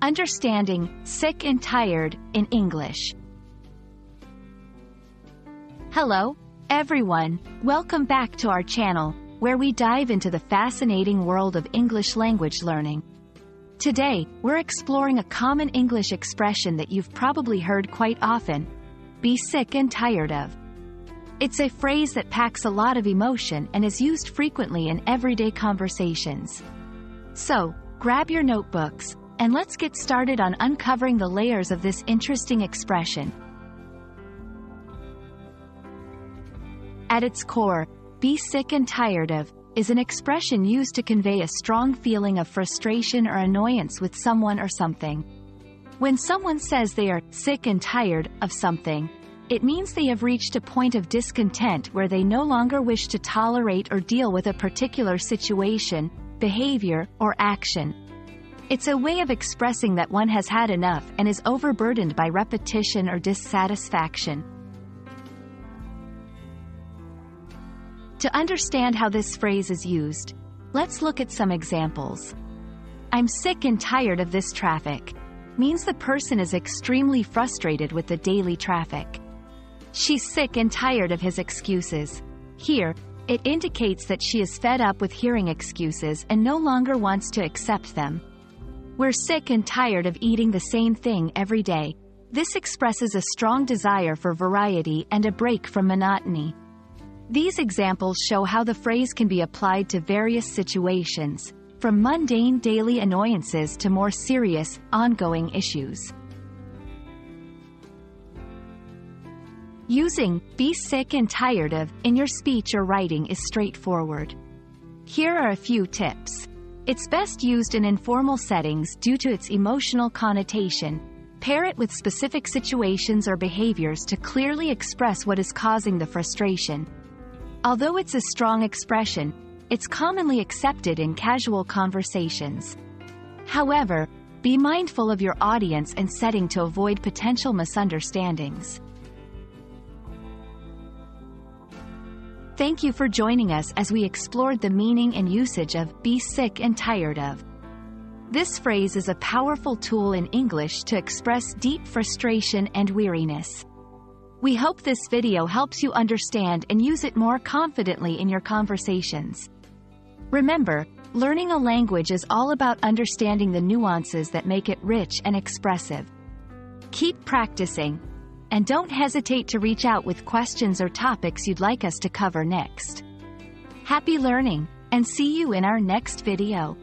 Understanding sick and tired in English. Hello, everyone. Welcome back to our channel, where we dive into the fascinating world of English language learning. Today, we're exploring a common English expression that you've probably heard quite often: be sick and tired of. It's a phrase that packs a lot of emotion and is used frequently in everyday conversations. So, grab your notebooks, and let's get started on uncovering the layers of this interesting expression. At its core, be sick and tired of is an expression used to convey a strong feeling of frustration or annoyance with someone or something. When someone says they are sick and tired of something, it means they have reached a point of discontent where they no longer wish to tolerate or deal with a particular situation, behavior, or action. It's a way of expressing that one has had enough and is overburdened by repetition or dissatisfaction. To understand how this phrase is used, let's look at some examples. I'm sick and tired of this traffic means the person is extremely frustrated with the daily traffic. She's sick and tired of his excuses. Here, it indicates that she is fed up with hearing excuses and no longer wants to accept them. We're sick and tired of eating the same thing every day. This expresses a strong desire for variety and a break from monotony. These examples show how the phrase can be applied to various situations, from mundane daily annoyances to more serious, ongoing issues. Using be sick and tired of in your speech or writing is straightforward. Here are a few tips. It's best used in informal settings due to its emotional connotation. Pair it with specific situations or behaviors to clearly express what is causing the frustration. Although it's a strong expression, it's commonly accepted in casual conversations. However, be mindful of your audience and setting to avoid potential misunderstandings. Thank you for joining us as we explored the meaning and usage of be sick and tired of. This phrase is a powerful tool in English to express deep frustration and weariness. We hope this video helps you understand and use it more confidently in your conversations. Remember, learning a language is all about understanding the nuances that make it rich and expressive. Keep practicing, and don't hesitate to reach out with questions or topics you'd like us to cover next. Happy learning, and see you in our next video.